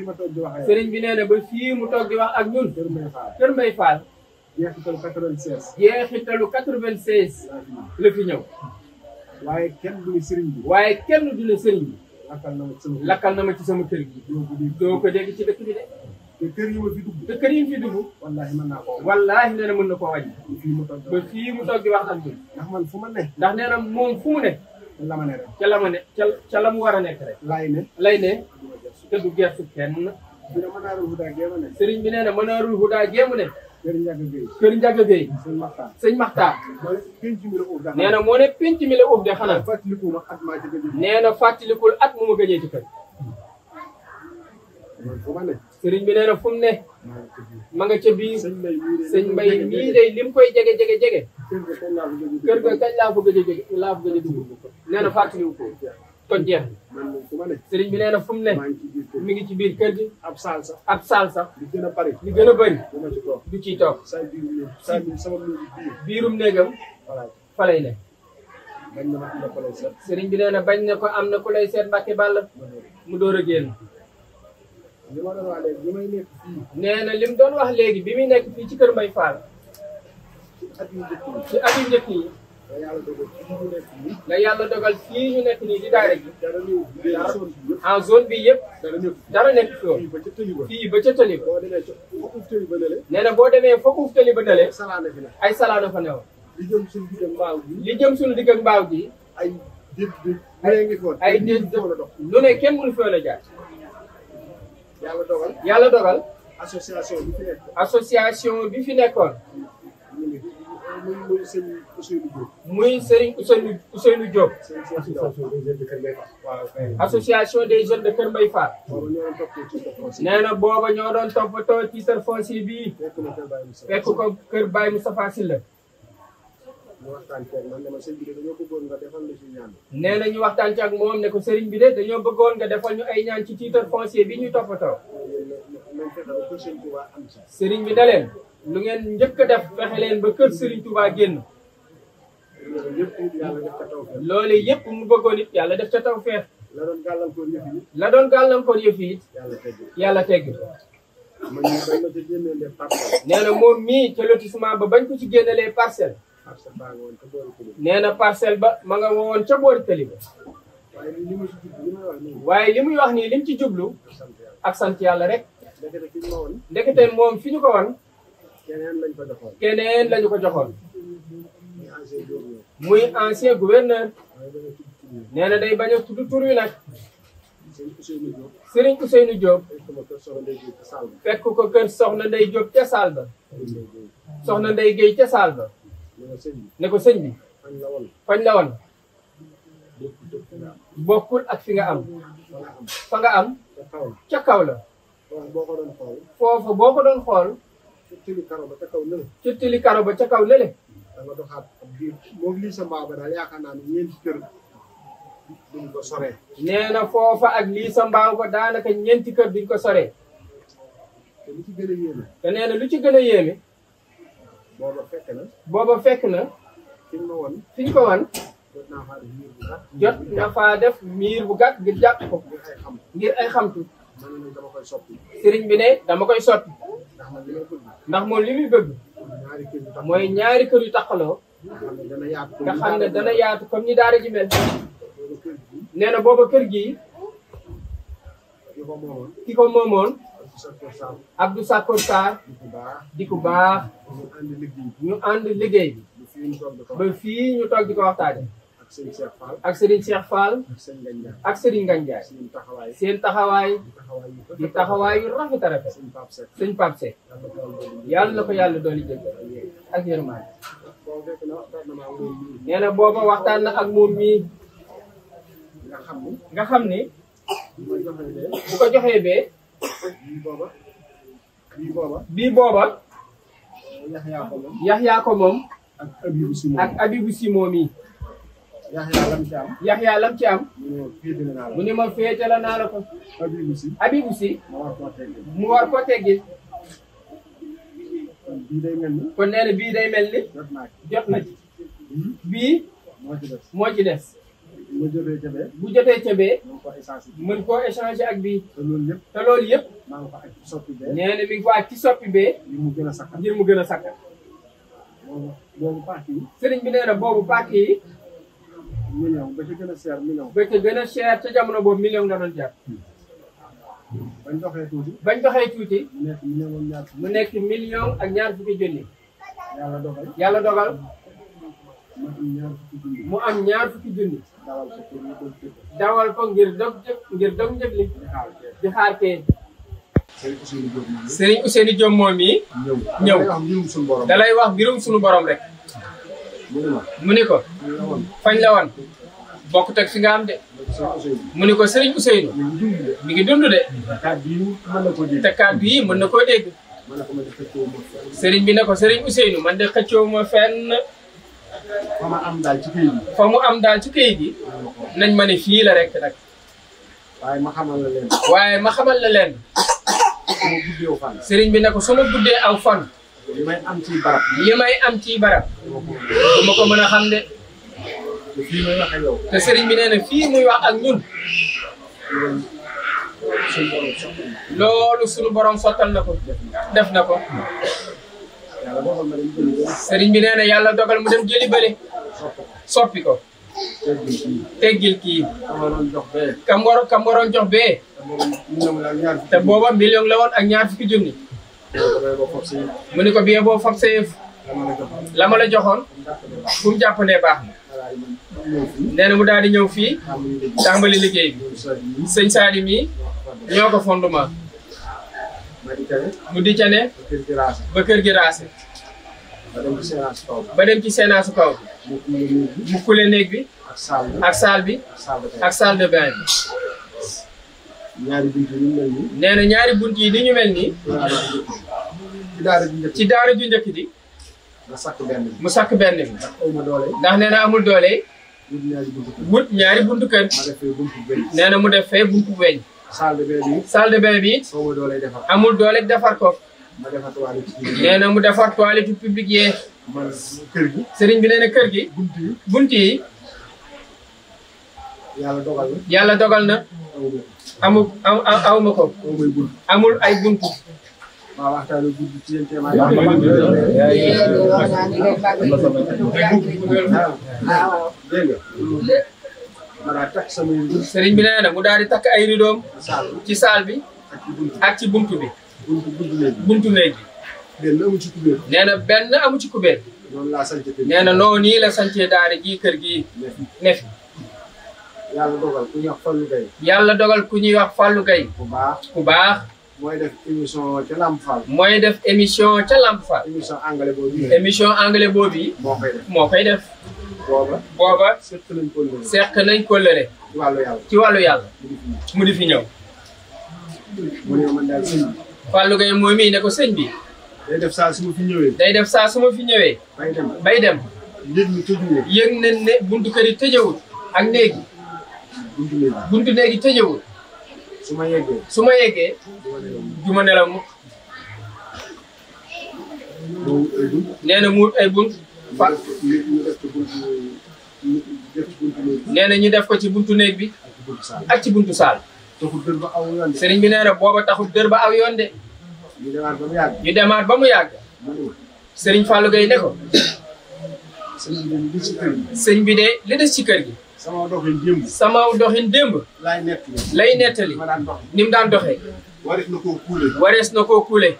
ma toog di wax sëriñ bi nee na ba fii mu toog di wax ak ñun Kër Mbaye Fall Kër Mbaye Fall jeexitalu 96 jeexitalu 96 la fi ñëw waaye kenn du ne sëriñ bi waaye kenn du ne sëriñ bi lakkal na ma ci sama kër gi doo ko dégg ci dëkk bi de te kër yi ma fi dugg te kër yi fi dugg wallaahi mën naa ko wallaahi nee na mën na koo wàññi fii mu toog ba fii mu toog di wax ak ñun ndax man fu ma ne ndax nee na moom fu mu ne la ma ne rek ca la ma ne ca la mu war a nekk rek lay ne te du gertu kenn bi na Manaarul Huda géema ne sëriñ bi nee na Manaarul Huda géemu ne kër Ndiaga Gueye kër Ndiaga Gueye sëñ Maxtaar sëñ Maxtaar penc mi la uuf dafa nee na moo ne penc mi la uuf de xanaa fàttaliku ma at maa ci gëj nee na fàttalikul at mu ma gëjee ci kër fu ma ne sëriñ bi nee na fu mu ne ma nga ca biir sëñ Mbay mii day lim koy jege jege kër ga kañ laa kër ga kañ laa ko gëj fa gëj a jege laa fa gëj a dugg nee na fàttaliwu ko kon jeex man fu ma ne sëriñ bi nee na fu mu ne maa ngi ci biir kër mi ngi ci biir kër gi ab saal sax ab saal sax li gën a bari li gën a bëri dama ci toog du ciy toog saa biir néeg saa biir sama néeg biir biirum néegam voilà fa lay ne bañ na ma am na ko lay seet sëriñ bi nee na bañ na ko am na ku lay seet Mbàkke Bàll mu door a génn li ma doon wax léegi bi may nekk fii nee na li mu doon wax léegi bi muy nekk fii ci Kër Mbaye Fall at yu njëkk yi ci at yu njëkk yi da yàlla dogal fii ñu nekk nii la yàlla dogal fii ñu nekk nii di daara gi dara ñëw léegi zone bi yëpp en zone bi yëpp dara ñëw dara nekk fi woon fii ba ca tëli ba fii ba ca tëli ba boo demee ca foofu tëli ba nele nee na boo demee foofu tëli ba nale salaane fi ne ay salaana fa newoon li jëm suñu digg mbaaw bi li jëm suñu digg ak mbaaw gi ay déet déet ay ngi foon ay déet foon a dox lu ne kenn mënu fi woon a jaar yàlla dogal yàlla dogal association bi fi nekk association bi fi nekkoon ñu ngi muy sëñ Ousseynou Diop muy Serigne Ousseynou Diop sëñ Cheikh Diaw waaw kay association des jeunes de Kër Mbaye Fall booba ñoo doon toppee ci topp nee na booba ñoo doon toppatoo titre foncier bii fekk na kër Baye Moussa fekk ko Kër Baye Moustapha Sylla ñu waxtaan ceeg man ne ma sëñ bi de dañoo bëggoon nga defal na si ñaan nee na ñu waxtaan ci ak moom ne ko Serigne bi de dañoo bëggoon nga defal ñu ay ñaan ci titre foncier bi ñuy toppatoo nañ fexe ba kër sëñ Touba am ci Serigne bi ne leen lu ngeen njëkk a def fexe leen ba kër Serigne Touba génn yëpp yàlla def ca taw feex loolu yëpp mu bëggoon it yàlla def ca taw feex la doon gàllankoor yëf yi la doon gàllankoor yëf yi it yàlla tegg yàlla tegg man ñu bañ ma ca génnee les parcelles nee na moom mii ca lotissement ba bañ ko ci génnelee parcelle parcelle baa nga woon ca boori kër nee na parcelle ba ma nga woon ca boori tëli ba waaye li ma si jub li may wax nii waaye li muy wax nii lim ci jublu sant yàlla ak sant yàlla rek ndekete ki ma woon ndekete moom fi ñu ko wan keneen lañ fa joxoon keneen lañu ko joxoon muy ancien gouverneur muy ancien gouverneur waaye dama tudd tur yi nee na day bañ a tudd tur wi nag sëñ Ousseynou Diop Serigne Ousseynou Diop fekk ma kër soxna Ndeye Diop ca Sall ba fekk ko kër Soxna Ndey Diop ca saal ba Soxna Ndey Guèye ca saal ba ne ma sëñ bi ne ko sëñ bi fañ la woon fañ la wan lépp dëpp nga am bokkul ak fi nga am fa nga am fa nga am ca kaw ca kaw la waaw boo ko doon xool foofu boo ko doon xool ci tëli karo ba ca kaw nële ci tili karo ba ca kaw lële da nga doxaat ab biir moom lii sa mbaaw ba daal yaakaar naa ne ñeenti kër duñ ko soree nee na foofa ak lii sa mbaaw ba daanaka ñeenti kër duñ ko soree te li ci gën a yéeme te nee na lu ci gën a yéeme booba fekk na booba fekk na fi ma woon fi ñu ko wan jot naa faa def miir bu gàtt jot na faa def miir bu gàtt ngir jàpp ko ngir ay xam ngir ay xamtu ma ne nag dama koy soppi sëriñ bi ne dama koy sotti ndax man li may bëgg ndax moom li muy bëgg ñaari kër yu tax mooy ñaari kër yu taqaloo nga xam ne dana yaatu nga xam ne dana yaatu comme ni daara ji mel loolu kër gi nee na booba kër gi di ko moomoon ki ko moomoon ci sa kër Sall Abdou Sakor Sarr di ko baax di ku baax ñu ànd liggéey ñu ànd liggéey bi bi fii ñu toog di ko ba fii ñu toog di ko waxtaane ak sëñ Cheikh Fall ak Serigne Cheikh Fall ak sëñ Gandiaye ak Serigne Gandiaye seen taxawaay seen taxawaay taxawaay yu di taxawaay yu rafet a rafet sëñ Pape Seck sëñ Pape Seck yàlla yàlla na ko ko yàlla dooli jéggal ak yërmande boo fekk na waxtaan na maa moom nii nee na booba waxtaan na ak moom mii nga xam ni nga xam ni bu ma joxee de bu ko joxee bee bii booba bii booba bii booba Yaxya ko moom Yaxyaa ko moom ak Abibu si moom ak Abibu si moom yi Yaxya lam ci am Yaxyaa lam ci am mu ne féetale naa la mu ne ma féetala naa la ko Abibu si Abibu si ma war koo tegg mu war ko teggi bii day mel ni kon nee na bii day mel ni jot naa ci jot na ci bii bii moo ci des moo ci des bu jotee ca bee. bu jotee ca bee. mën koo échanger. mën koo échanger ak bii. te loolu yëpp. te loolu yëpp. maa ngi ko aj ci soppi bee. nee na mi ngi ko aj ci soppi bee. ngir mu gën a sakkan. ngir mu gën a sakkan. boobu pàcc yi. sëriñ bi nee na boobu pàcc yi. million ba ca gën a cher million. ba ca gën a cher ca jamono boobu million la doon jar. bañ doxee tuuti. bañ doxee tuuti. mu nekk million ak ñaar mu nekk million ak ñaar fukki junni. yàlla dogal. yàlla dogal. mu am ñaar fukki junni. mu am ñaar fukki junni. dawal ko pour ñu doon tëdd. dawal ko ngir dog njëg li. di xaar kee. Serigne Ousseynou Diop moom yi ñëw dalay wax mbirum suñu borom rek. mu ni ko fañ la woon bokkut ak fi nga am de. mu ni ko Serigne Ousseynou mi ngi dund de. te kàddu yi mën na koo dégg. Serigne bi ne ko Serigne Ousseynou man de xëccoo ma fenn. fa mu am daal ci këyit gi. fa mu am daal ci këyit gi nañ ma ne fii la rek nag. waaye ma xamal la leen. waaye ma xamal la leen. Serigne bi ne ko su ma guddee aw fan. li may am ci barab. li may am ci barab. du ma ko mën a xam de. te fii may wax ak yow. te Serigne bi nee na fii muy wax ak ñun. loolu suñu borom sottal na ko. def na ko. Serigne bi nee na yàlla dogal mu dem jëli bële. soppi ko. teggil kii. kam waroon jox bee. te booba million la woon ak ñaar fukki junni. mu ni ko biyee boo foog sa yëf. la ma la joxoon. fu mu jàppandee baax na. nee na mu daal di ñëw fii. tàmbali liggéey bi. sëñ Saali mii ñoo ko fondement. mu di ca ne. ba kër gi raase. ba dem ci séenaasu kaw bi. mu kule néeg bi. ak saal bi. ak salle de bain bi. nee na ñaari bunt yi ni ñu mel nii. ci daara ju njëkk di. mu sakk benn bi. ndax nee na amul doole. wut ñaari buntu kër. nee na mu def fee buntu weñ. salle de bain bi. amul doole defar ko. nee na mu defar toilette publique yee. sëriñ bi nee na kër gi. bunt yi. yàlla dogal na. awma ko. amul ay buntu. waaw waxtaanee guddi ci yéen téeméer sëriñ bi nee na mu daal di takk ay ridoom ci saal bi ak ci buntu bi. buntu néeg bi. nee na benn amu ci kubéer. nee na noonu nii la sancee daara ji kër gi ne fi. yàlla dogal ku ñuy wax Fallou Gueye. yàlla dogal ku ñuy wax Fallou Gueye. ku baax. mooy def émission ca Lamp Fall. mooy def émission ca Lamp Fall. émission anglais boobu. émission anglais boobu yi. moo koy def. booba. seq nañ kóllëre. ci wàllu yàlla. mu di fi ñëw. mu ne man daal sëñ bi. Fallou Gueye moom mii ne ko sëñ bi. day def saa su ma fi ñëwee. day def saa su ma fi ñëwee. bay dem. yëg nañ ne buntu kër yi tëjewul. ak néegi. buntu néegi tëjewul. su ma yeggee. du ma nelaw mukk. nee na mu wut ay bunt. nee na ñu def ko ci buntu néeg bi. ak ci buntu saal. sëriñ bi nee na booba taxul dër ba aw yoon de. ñu demaat ba mu yàgg. sëriñ Fallou Gueye ne ko. sëñ bi de li des ci kër gi. sama doxin démb. lay nettali. ni mu daan doxee. warees na koo kuule.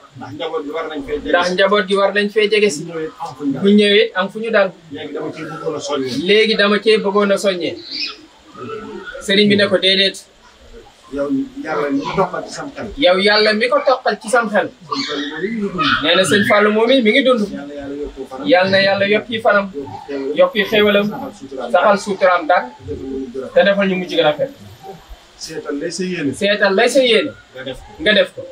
ndax njaboot gi war nañ fee jege si. bu ñëwee am fu ñu dal. léegi dama cee bëggoon a soññee. sëriñ bi ne ko déedéet. yow yàlla mi ko toqal ci sam xel. nee na sëñ Fallou moom mi ngi dund. yàlla na yàlla yokki fanam. yokki xéwalam. saxal suuturaam daal. te defal ñu mujj gën a rafet. seetal lay sa yéene. seetal lay sa yéene. nga def ko.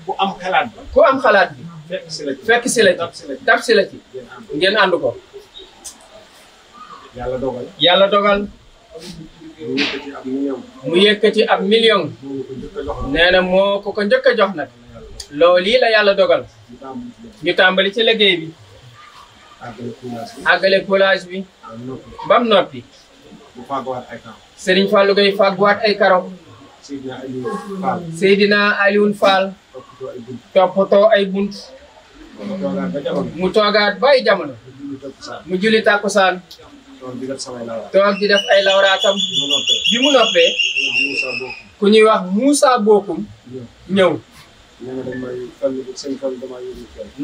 ku am xalaat bi. ku am xalaat bi. fekk si la ci. dab si la ci. ngeen ànd ko. yàlla dogal. mu yëkkati ab million. nee na moo ko njëkk a jox nag. loolu lii la yàlla dogal. ñu tàmbali ci liggéey bi. àggale coulage bi. bam noppi. mu fàgguwaat ay karo. Serigne Fallou Gueye fàgguwaat ay karo. Seydina Aliou Fall. Seydina Aliou Fall. toppatoo ay bunt. mu toogaat ba ay jamono. mu julli takkusaan. toog di def ay lawraatam. bi mu noppee. ku ñuy wax Moussa Bokum ñëw.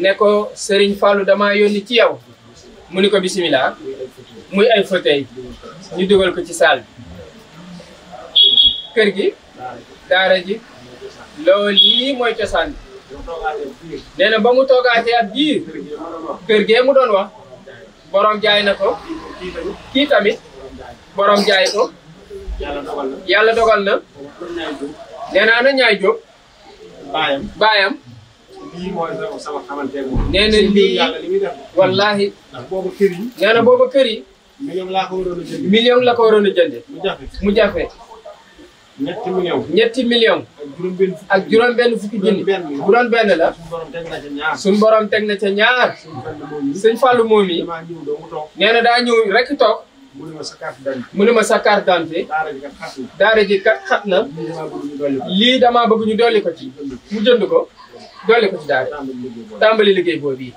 ne ko Serigne Fallou damaa yónni ci yow. mu ni ko bisimilah. muy ay fauteuil ñu dugal ko ci salle bi. kër gi. daara ji. loolu lii mooy cosaan bi. nee na ba mu toogaatee ab biir. kër gee mu doon wax. borom jaay na ko. kii tamit. borom jaay ko. yàlla dogal na. nee na ana ñaay jóg. baayam. lii mooy sama xamante ne moom. nee na lii wallaahi. ndax boobu kër yi. nee na boobu kër yi. million laa ko waroon a jënd. million la ko waroon a jënde. mu jafe. ñetti million. ak juróom-benn fukki junni. bu doon benn la. suñ borom teg na ca ñaar. sëñ Fallou moom yi. nee na daa ñëw rek toog. mu ne ma sa carte d'identité. daara ji kat xat na. lii damaa bëgg ñu dolli ko ci. mu jënd ko. dolli ko ci daara. tàmbali liggéey boobu yi.